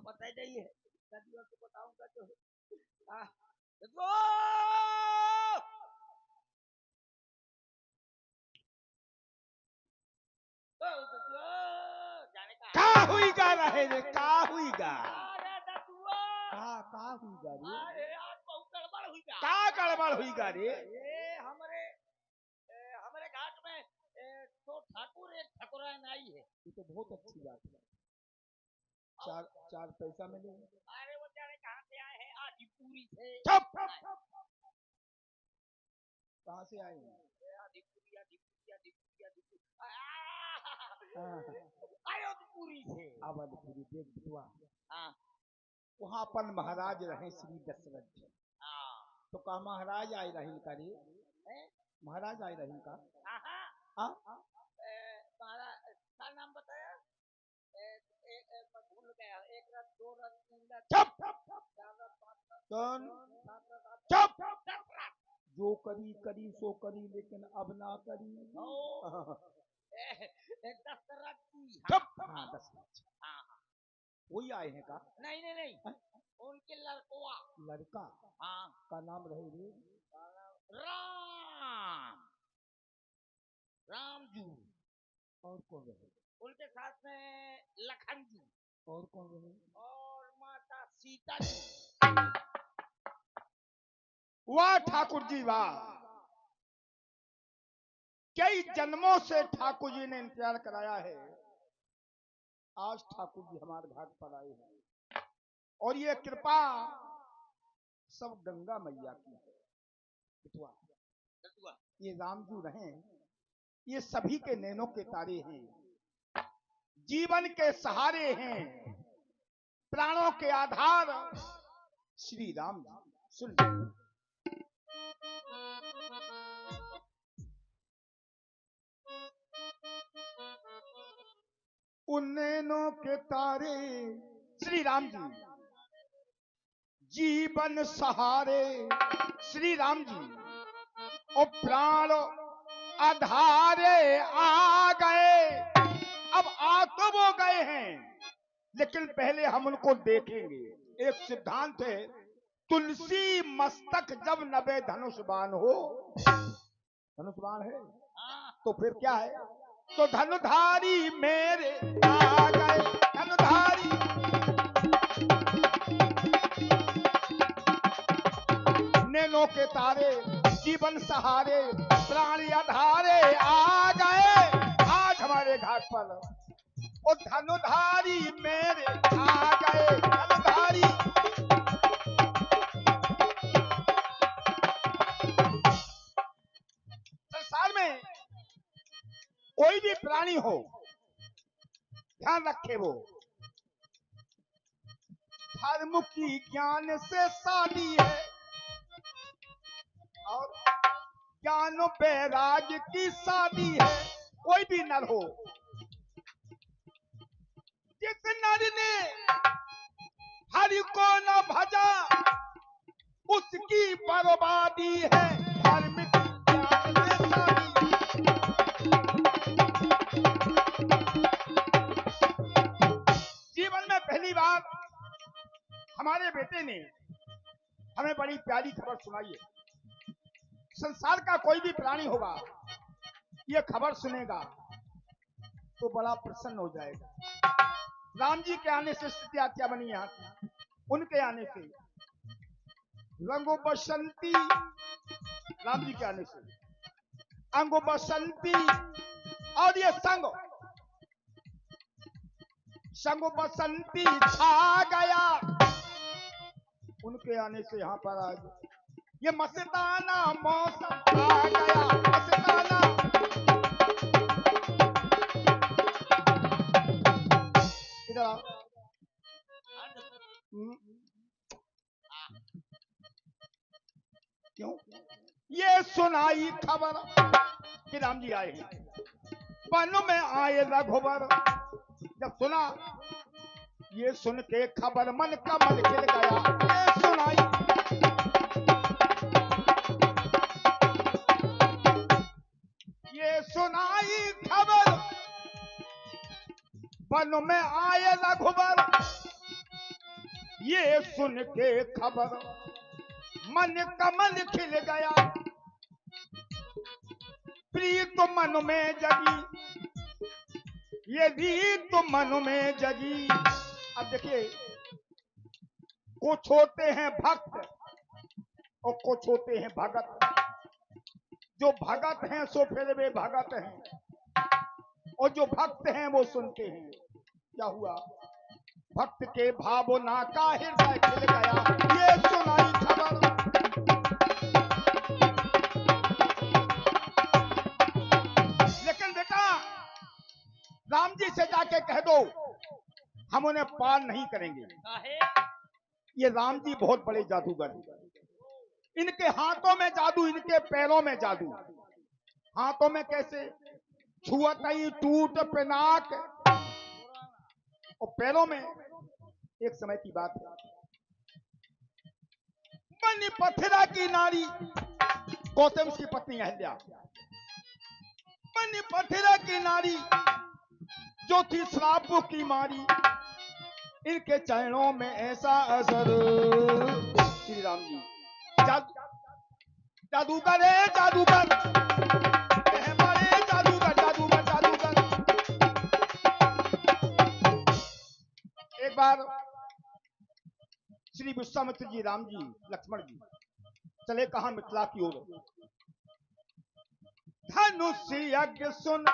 पता ही नहीं है, नदियों को बताऊंगा तो देखो जाने का हुईगा रहे रे, का हुईगा, अरे दतुआ का हुईगा रे, अरे आज बहुत गड़बड़ हुईगा। का गड़बड़ हुईगा रे। ये हमारे घाट में तो ठाकुर एक ठकुराइन आई है। ये तो बहुत अच्छी बात है, चार पैसा मिले। अरे वो जाने कहाँ से आए हैं, आदिपुरी से। चुप, कहाँ से आए हैं? आदिपुरी अयोधपुरी से। अवधपुरी देख बिटुआ, हाँ वहाँ पर महाराज रहे श्री दशरथ जी। हाँ तो कहा महाराज आए रही का रे, महाराज आए रही का। तुम्हारा क्या नाम बताया? मैं भूल गया। एक रथ, दो रथ, तीन रथ, चुप, चार रथ, पांच रथ, कौन? सात रथ, आठ चुप, रथ, 10 रथ। जो करी करी सो करी, लेकिन अब ना करी। 10 रथ की। चुप, हाँ 10 रथ। हाँ वही आए हैं का? नहीं उनके लड़कों लड़का हाँ का नाम रहे रे, राम जू। और कौन रहे? उनके साथ में लखन जी। और कौन रहे? और माता सीता जी। वाह ठाकुर जी वाह, कई जन्मों से ठाकुर जी ने इंतजार कराया है, आज ठाकुर जी हमारे घाट पर आए हैं। और ये कृपा सब गंगा मैया की है बिटुआ। ये रामजू रहे, ये सभी के नैनों के तारे हैं, जीवन के सहारे हैं, प्राणों के आधार श्री राम जी। सुन उन नैनों के तारे श्री राम जी, जीवन सहारे श्री राम जी, और प्राण आधारे आ गए। अब आ तो वो गए हैं, लेकिन पहले हम उनको देखेंगे। एक सिद्धांत है, तुलसी मस्तक जब नवे धनुष बाण हो, धनुष बाण है तो फिर क्या है, तो धनुधारी मेरे आ गए, धनुधारी नैनों के तारे, जीवन सहारे, प्राणी आधारे आ गए आज हमारे घाट पर। और धनुधारी मेरे आ गए, धनुधारी। संसार में कोई भी प्राणी हो, ध्यान रखे, वो धर्म की ज्ञान से शादी है, और ज्ञान वैराग्य की शादी है। कोई भी नर हो, जिस नर ने हरि को न भजा, उसकी बर्बादी है, धर्म की ज्ञान से शादी। जीवन में पहली बार हमारे बेटे ने हमें बड़ी प्यारी खबर सुनाई है। संसार का कोई भी प्राणी होगा, ये खबर सुनेगा तो बड़ा प्रसन्न हो जाएगा। राम जी के आने से स्थिति क्या बनी यहाँ की, उनके आने से रंगो बसंती, राम जी के आने से अंगो बसंती, और ये संगो बसंती छा गया, उनके आने से यहाँ पर आज ये मस्ताना मौसम आ गया, मस्ताना। इधर आओ। क्यों? ये सुनाई खबर कि राम जी आए हैं, वन में आए रघुवर। जब सुना, ये सुन के खबर मन का मन खिल गया। ये सुनाई खबर वन में आए रघुवर, ये सुन के खबर मन कमल खिल गया, प्रीत तो मन में जगी, ये रीत तो मन में जगी। अब देखिए, कुछ होते हैं भक्त और कुछ होते हैं भगत। जो भगत हैं सो फिर वे भगत हैं, और जो भक्त हैं वो सुनते हैं। क्या हुआ? भक्त के भावना का हृदय खिल गया, ये सुनाई खबर। लेकिन बेटा, राम जी से जाके कह दो हम उन्हें पार नहीं करेंगे। ये राम जी बहुत बड़े जादूगर हैं। इनके हाथों में जादू, इनके पैरों में जादू। हाथों में कैसे? छुअत ही टूट पिनाक, और पैरों में, एक समय की बात है, बनी पथरा की नारी गौतम की पत्नी अहल्या, बनी पथरा की नारी जो थी श्राप की मारी, इनके चरणों में ऐसा असर। श्री राम जी जादूगर है, जादूगर बड़े जादूगर, जादूगर जादूगर। एक बार श्री विश्वामित्र जी, राम जी, लक्ष्मण जी चले कहा? मिथिला की ओर। धनुष यज्ञ सुन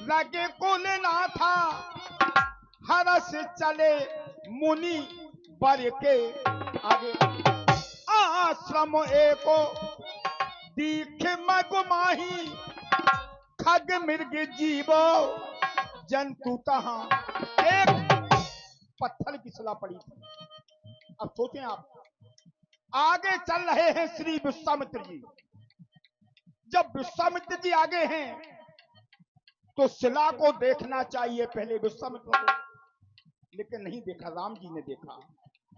लगे कुल ना था, हरस चले मुनि बर के आगे, आश्रम एको दीख मगुमाही, खग मृग जीवो जंतु तहां। एक पत्थर की शिला पड़ी थी। अब सोचें आप, आगे चल रहे हैं श्री विश्वामित्र जी। जब विश्वामित्र जी आगे हैं तो शिला को देखना चाहिए पहले विश्वामित्र को, लेकिन नहीं देखा। राम जी ने देखा।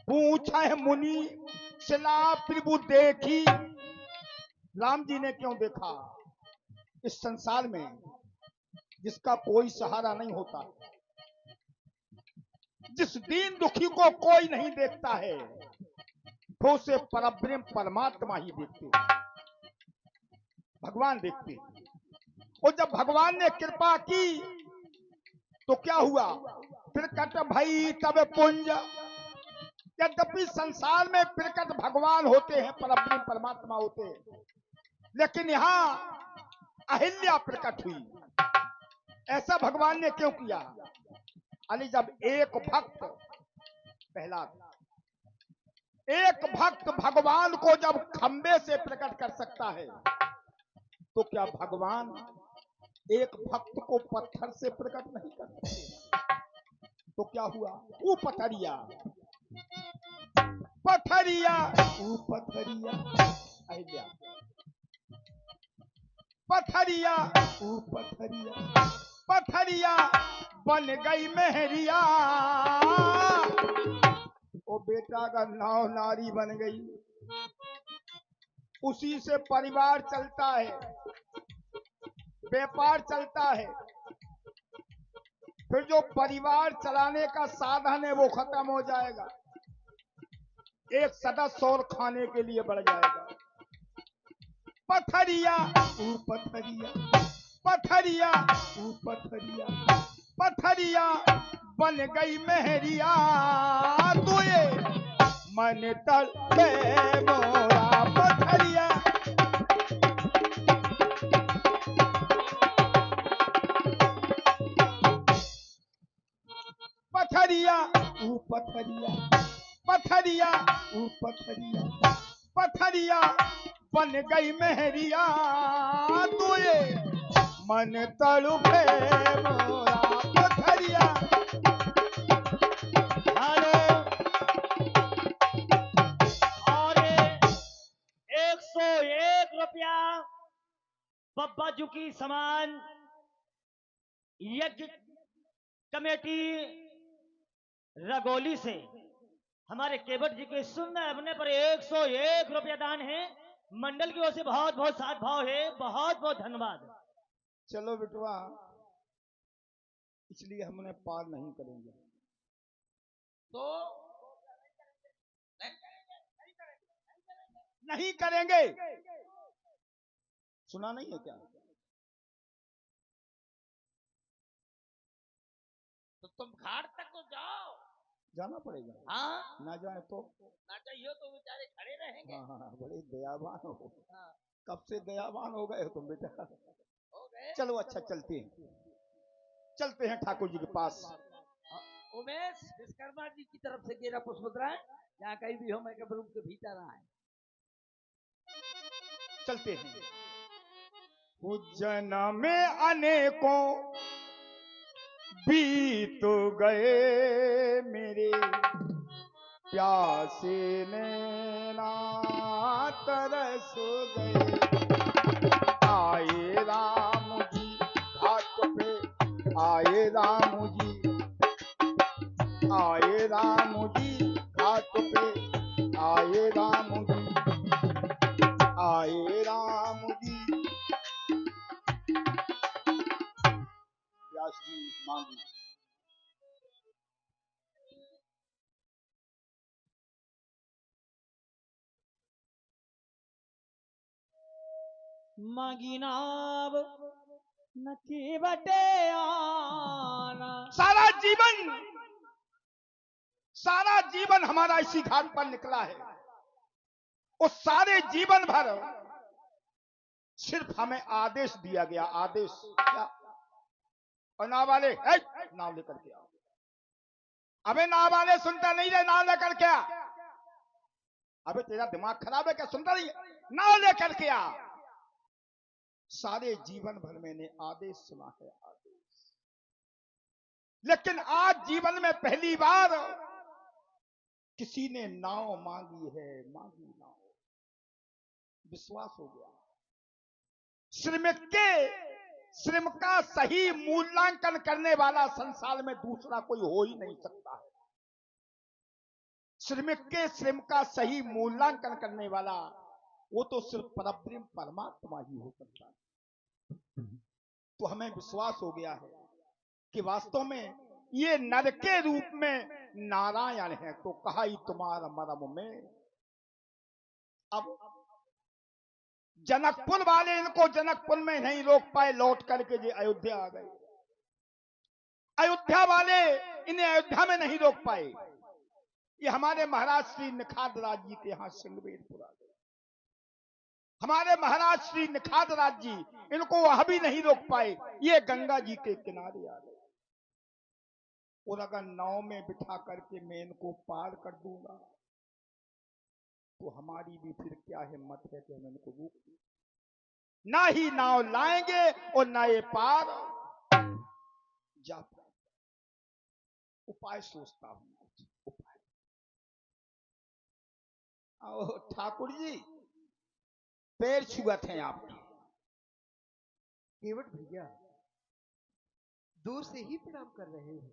पूछा है मुनि शिला प्रभु देखी। राम जी ने क्यों देखा? इस संसार में जिसका कोई सहारा नहीं होता, जिस दीन दुखी को कोई नहीं देखता है, तो उसे परब्रह्म परमात्मा ही देखते, भगवान देखते। और जब भगवान ने कृपा की तो क्या हुआ? प्रकट भई तब पुंज। यद्यपि संसार में प्रकट भगवान होते हैं, परब्रह्म परमात्मा होते हैं, लेकिन यहां अहिल्या प्रकट हुई। ऐसा भगवान ने क्यों किया? अली, जब एक भक्त, पहला एक भक्त भगवान को जब खंबे से प्रकट कर सकता है, तो क्या भगवान एक भक्त को पत्थर से प्रकट नहीं कर सकते? तो क्या हुआ? वो पथरिया पथरिया, वो पथरिया अहिल्या, पथरिया वो पथरिया, पथरिया बन गई मेहरिया। ओ बेटा का नाव नारी बन गई, उसी से परिवार चलता है, व्यापार चलता है। फिर जो परिवार चलाने का साधन है वो खत्म हो जाएगा, एक सदस्य और खाने के लिए बढ़ जाएगा। पथरिया वो पथरिया, पथरिया वो पथरिया, पथरिया बन गई मेहरिया। तो ये मन तल मोरा पथरिया। पथरिया वो पथरिया, पथरिया वो पथरिया, पथरिया बन गई मेहरिया। तो ये मन तड़पे मोरा पथरिया। और 101 रुपया बब्बा जू की समान यज्ञ कमेटी रगोली से हमारे केवट जी के सुनने अपने पर 101 रुपया दान है। मंडल की ओर से बहुत बहुत साथ भाव है, बहुत बहुत धन्यवाद। चलो बिटवा, इसलिए हम उन्हें पार नहीं करेंगे। तो नहीं करेंगे। सुना नहीं है क्या? तो तुम घाट तक तो जाओ। जाना पड़ेगा। हाँ, ना जाए तो? ना चाहिए तो बेचारे खड़े रहेंगे। हाँ, बड़े दयावान हो। हाँ, कब से दयावान हो गए हो तुम बेटा? हो गए। चलो अच्छा, चलते हैं ठाकुर जी के पास। उमेश विश्वकर्मा जी की तरफ से गेरा पुष्पद्राय, जहाँ कहीं भी हो मैं रूम के भीतर आए। चलते हैं। उज्जैन में अनेकों बीत गए मेरे, प्यासे नैना तरस गए। आए राम जी घाट पे, आए राम जी, आए राम जी घाट पे, आए राम जी, आए राम जी। व्यास जी मांगी। मांगीनाब नकी बटे आना। सारा जीवन हमारा इसी घाट पर निकला है। उस सारे जीवन भर सिर्फ हमें आदेश दिया गया। आदेश क्या? और नाव वाले, नाव लेकर के आओ। अबे नाव वाले सुनता नहीं रहे, नाव लेकर के आ। अबे तेरा दिमाग खराब है क्या? सुनता नहीं? नाव लेकर के आ। सारे जीवन भर मैंने आदेश सुना है, आदेश। लेकिन आज जीवन में पहली बार किसी ने नाव मांगी है, मांगी नाव। विश्वास हो गया। श्रम का सही मूल्यांकन करने वाला संसार में दूसरा कोई हो ही नहीं सकता है। श्रम का सही मूल्यांकन करने वाला वो तो सिर्फ परब्रह्म परमात्मा ही हो सकता है। तो हमें विश्वास हो गया है कि वास्तव में ये नर के रूप में नारायण है। तो कहा ही तुम्हारा मरम में। अब जनकपुर वाले इनको जनकपुर में नहीं रोक पाए, लौट करके जो अयोध्या आ गए। अयोध्या वाले इन्हें अयोध्या में नहीं रोक पाए। ये हमारे महाराज श्री निखाद राज जी के यहाँ सिंगवेरपुर आ गए। हमारे महाराज श्री निखाद राज जी इनको वह भी नहीं रोक पाए, ये गंगा जी के किनारे आ गए। और अगर नाव में बिठा करके मैं इनको पार कर दूंगा तो हमारी भी फिर क्या हिम्मत है कि हम इनको रोक दें। ना ही नाव लाएंगे और ना ये पार जा पाए। उपाय सोचता हूं, कुछ उपाय। आओ ठाकुर जी, पैर छुअत हैं आपके। केवट भैया दूर से ही प्रणाम कर रहे हो।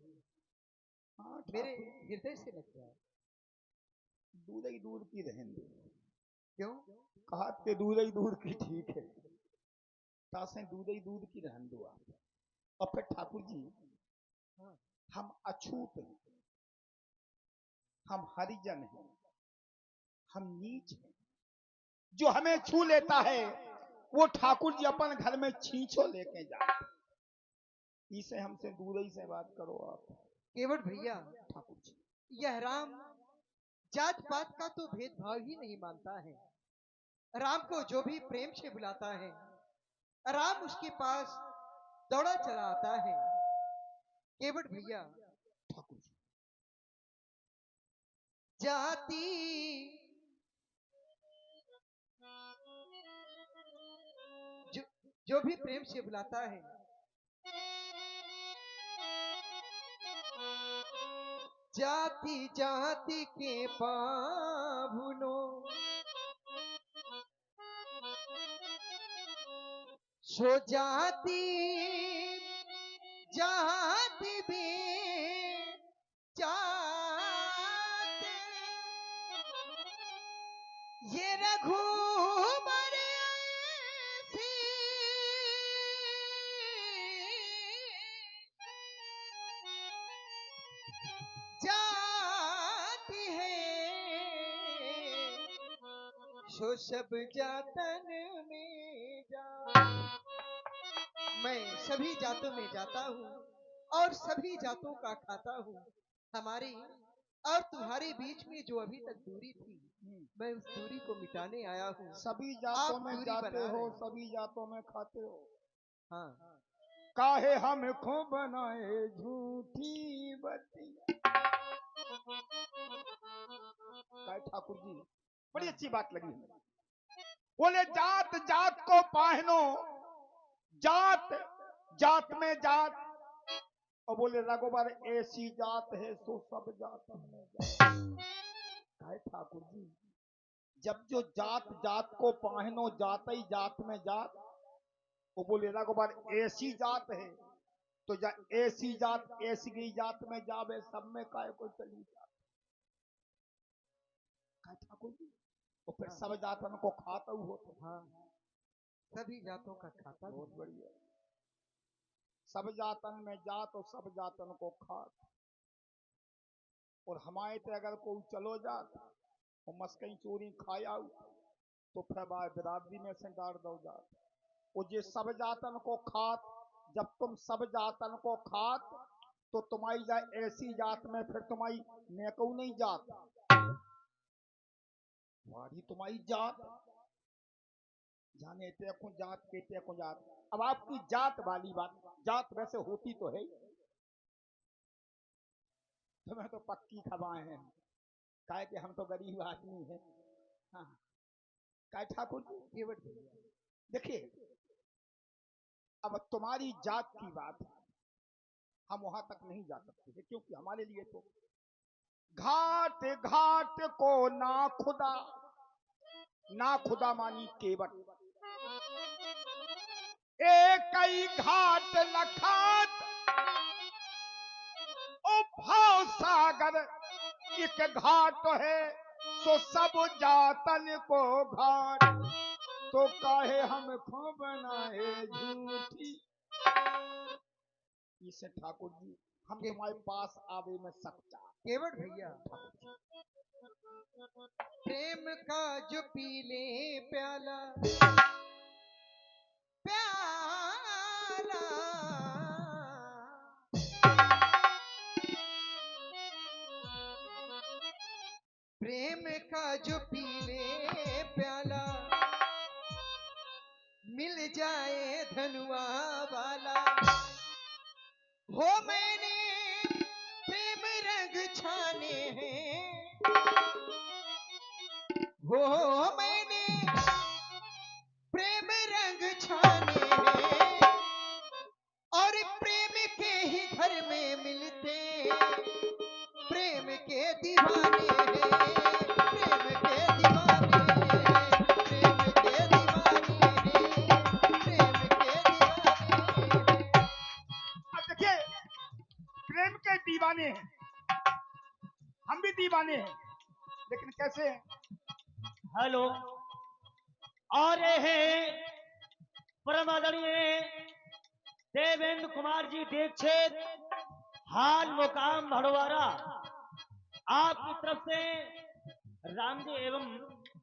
हाँ, मेरे हृदय से लग रहा है। दूर ही दूर की रहन दो। क्यों? कहा के दूर ही दूर की ठीक है, तासे दूर ही दूर की रहन दो आप। और फिर ठाकुर जी, हाँ। हम अछूत हैं, हम हरिजन हैं, हम नीच हैं। जो हमें छू लेता है वो ठाकुर जी अपन घर में छींचो लेके जाए। इसे हमसे दूर ही से बात करो आप। केवट भैया, ठाकुर जी, यह राम जात पात का तो भेदभाव ही नहीं मानता है। राम को जो भी प्रेम से बुलाता है, राम उसके पास दौड़ा चला आता है। केवट भैया, ठाकुर जी, जाती जो जो भी प्रेम से बुलाता है, जाति जाति के पाभुनो सो जाति जाति भी जाते ये रघुबर ऐसी जाति है सो सब जातन में जा। मैं सभी जातों में जाता हूँ और सभी जातों का खाता हूँ। हमारी और तुम्हारे बीच में जो अभी तक दूरी थी, मैं उस दूरी को मिटाने आया हूँ। सभी जातों आप में दूरी जाते बना हो, रहे हैं। सभी जातों में खाते हो। हाँ, काहे हमको बनाए झूठी बतिया। काय ठाकुर जी, बड़ी अच्छी बात लगी। बोले जात जात को पहनो, जात जात में जात। और बोले रघुबर ऐसी जात है सो सब जात में जात। काय ठाकुर जी, जब जो जात जात को पहनो, जात ही जात में जात। वो बोले रघुबर ऐसी जात है तो ऐसी जात ऐसी गई जात में जावे, सब में काय को चली जात। काय ठाकुर जी, तो फिर सब जातन को खाता हो तो। हाँ, सभी जातों का खाता भी। बहुत बढ़िया। सब जातन में जात और सब जातन को खात। और हमारे ते अगर कोई चलो जात और मस्कई चोरी खाया तो फिर बाय बिरादरी में से डार दो जात। और ये सब जातन को खात, जब तुम सब जातन को खात तो तुम्हारी जाए ऐसी जात में फिर तुम्हारी नेकऊ नहीं जात, वाड़ी तुम्हारी जात। जाने ते को जात कहते को जात। अब आपकी जात वाली बात, जात वैसे होती तो है, तुम्हें तो पक्की खबाएं हैं, काहे कि हम तो गरीब आदमी हैं। हाँ, काय ठाकुर जी, केवट भैया, देखिए अब तुम्हारी जात की बात है, हम वहां तक नहीं जा सकते हैं, क्योंकि हमारे लिए तो घाट घाट को ना खुदा मानी केवट। एक ही घाट लखात ओ भाव सागर एक घाट है, सो सब जातन को घाट। तो काहे हमको बनाए झूठी। इसे ठाकुर जी हम तुम्हारे पास आवे में सच्चा। केवट भैया, प्रेम का जो पी ले प्याला प्याला, प्रेम का जो पी ले प्याला, मिल जाए धनुआ वाला। हो मैंने प्रेम रंग छाने हैं, हो मैंने प्रेम रंग छाने हैं, और प्रेम के ही घर में मिलते प्रेम के दीवाने हैं, प्रेम के दीवाने हैं, प्रेम के दीवाने हैं, प्रेम के दीवाने हैं। अब देखिए प्रेम के दीवाने हैं, हम भी दीवाने हैं, लेकिन कैसे हैं? हेलो, और ये है परम आदरणीय देवेंद्र कुमार जी दीक्षित, हाल मुकाम भड़वारा। आपकी तरफ से राम जी एवं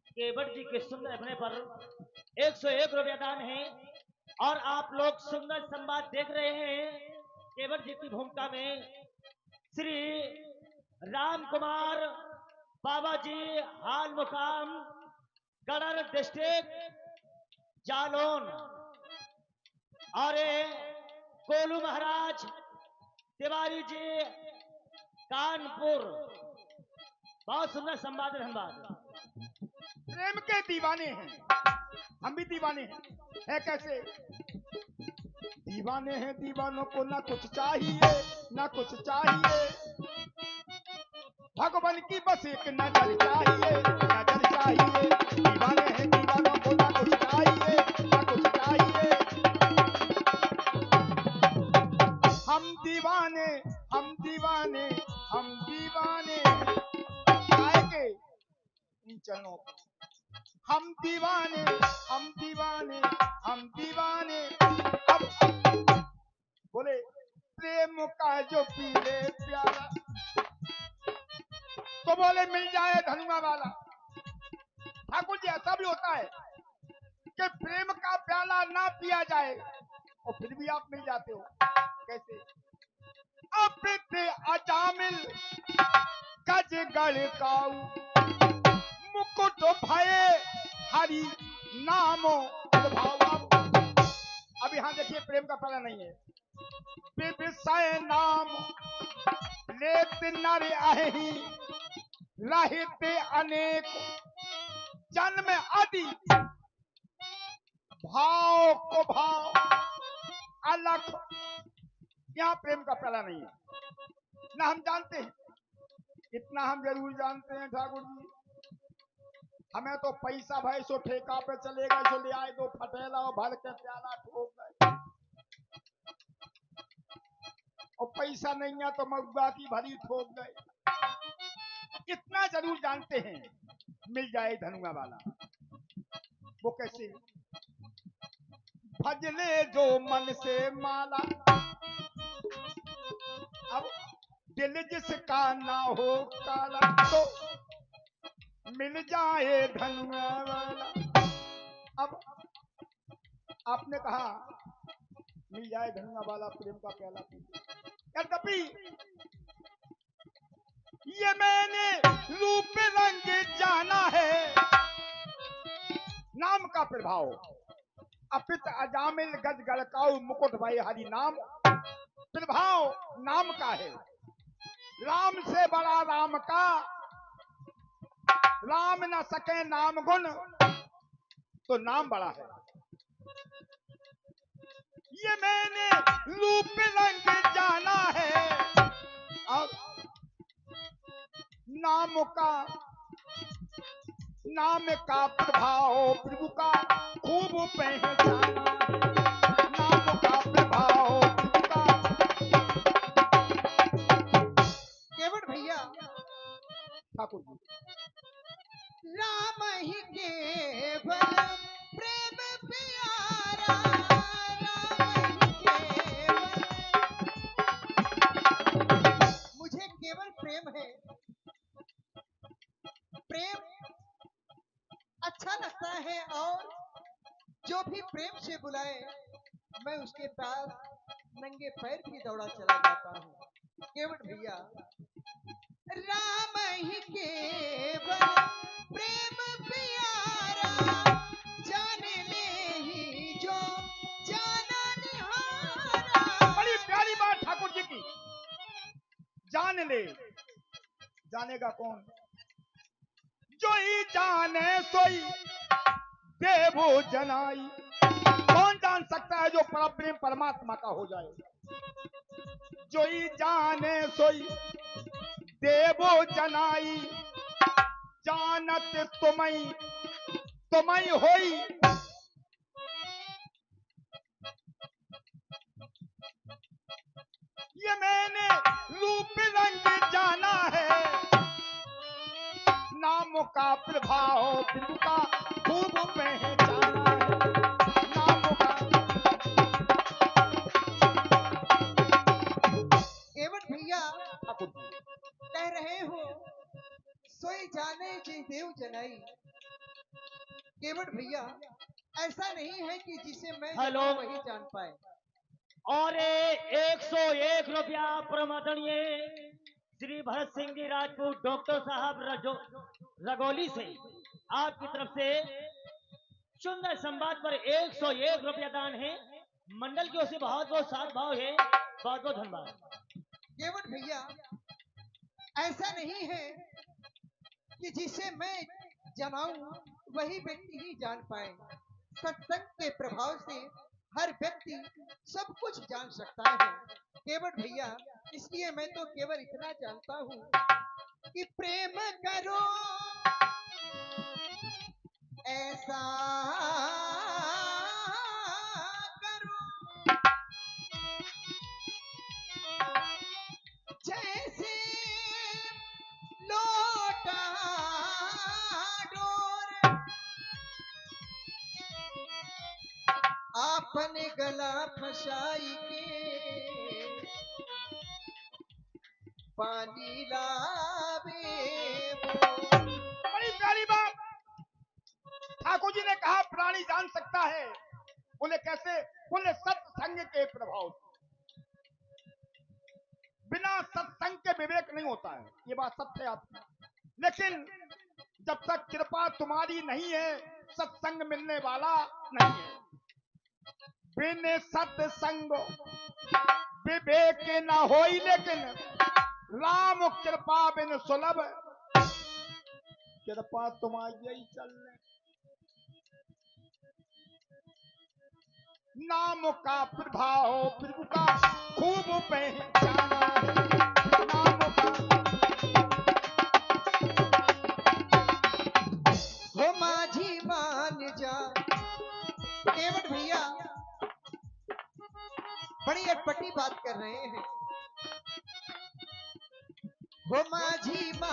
केवट जी के सुंदर अभिनय पर 101 रुपया दान है। और आप लोग सुंदर संवाद देख रहे हैं। केवट जी की भूमिका में श्री राम कुमार बाबा जी, हाल मुकाम गढ़र डिस्ट्रिक्ट जालौन, और गोलू महाराज तिवारी जी कानपुर। बहुत सुंदर संवाद है, धन्यवाद। प्रेम के दीवाने हैं, हम भी दीवाने हैं। है कैसे? दीवाने हैं, दीवानों को ना कुछ चाहिए, ना कुछ चाहिए। भगवान की बस एक नजर चाहिए, नजर चाहिए। दीवाने हैं, दीवानों को ना कुछ चाहिए, ना कुछ चाहिए। हम दीवाने, हम दीवाने, हम दीवाने आएंगे इन चरणों पर। हम दीवाने, हम दीवाने, हम दीवाने। अब बोले प्रेम का जो पीले प्याला, तो बोले मिल जाए धनुआ वाला। ठाकुर जी ऐसा भी होता है कि प्रेम का प्याला ना पिया जाए और फिर भी आप मिल जाते हो। कैसे? अपित अजामिल गज गढ़ काऊ मुकुट भये हरि नामो भाव। अब यहाँ देखिए प्रेम का प्याला नहीं है। विषय नाम लेत नर अहि रहित अनेक जन्म आदि भाव को भाव अलग। यहाँ प्रेम का प्याला नहीं है ना। हम जानते हैं, इतना हम जरूर जानते हैं ठाकुर जी, हमें तो पैसा भाई सो ठेका पे चलेगा, सो ले आए दो फटेला और भर के प्याला ठोक गए, और पैसा नहीं है तो मऊगा की भरी ठोक गए। इतना जरूर जानते हैं, मिल जाए धनुआ वाला। वो कैसे? भजले जो मन से माला, अब दिल जिसका ना हो काला तो मिल जाए धनुआ वाला। अब आपने कहा मिल जाए धनुआ वाला, प्रेम का प्याला पी। यद्यपि ये मैंने रूप रंग जाना है, नाम का प्रभाव। अपित अजामिल गज गड़काऊ मुकुट भाई हरि नाम, प्रभाव नाम का है। राम से बड़ा राम का, राम न सके नाम गुण तो नाम बड़ा है। ये मैंने रूप रंग जाना है और नाम का प्रभाव प्रभु का खूब पहचाना है। नाम का प्रभाव प्रभु का। केवट भैया, ठाकुर जी, राम ही केवल प्रेम प्यारा, राम ही केवल, मुझे केवल प्रेम है। प्रेम अच्छा लगता है और जो भी प्रेम से बुलाए मैं उसके पास नंगे पैर भी दौड़ा चला जाता हूँ। केवट भैया, राम ही केवल प्रेम प्यारा, जान ले ही जो जाना निहारा। बड़ी प्यारी बात ठाकुर जी की। जान ले, जानेगा कौन? जो ही जाने सोई देवो जनाई। कौन जान सकता है जो परम परमात्मा का हो जाए? जो ही जाने सोई देवो जनाई, जानत तुम्हें होई। ये मैंने रूप रंग जाना है, नाम का प्रभाव प्रभु का खूब पहचाना है। नाम का। केवट भैया, ठाकुर जी, कह रहे हो सोई जाने जी देव जनाई। केवट भैया, ऐसा नहीं है कि जिसे मैं हेलो। जानूं वही जान पाए। और 101 रुपया प्रमादनीय श्री भरत सिंह जी राजपूत डॉक्टर साहब रगोली से आपकी तरफ से सुंदर संवाद पर 101 रुपया दान है। मंडल की ओर से बहुत बहुत साथ भाव है। बहुत बहुत धन्यवाद। केवट भैया, ऐसा नहीं है कि जिसे मैं जनाऊं वही व्यक्ति ही जान पाए। सत्संग के प्रभाव से हर व्यक्ति सब कुछ जान सकता है। केवट भैया, इसलिए मैं तो केवल इतना जानता हूँ कि प्रेम करो ऐसा करो जैसे लोटा डोर, आपने गला फसाई के पानी लावे वो। बड़ी प्यारी बात। है, ये बात सत्य है आपकी। लेकिन जब तक कृपा तुम्हारी नहीं है, सत्संग मिलने वाला नहीं है। बिन सत्संग विवेक न होई, लेकिन राम कृपा बिन सुलभ। कृपा तुम्हारी यही चलने, नाम का प्रभाव प्रभु का खूब पहचाना है। नाम का हो माझी मान जा। केवट भैया बड़ी अटपटी बात कर रहे हैं। हो माझी मान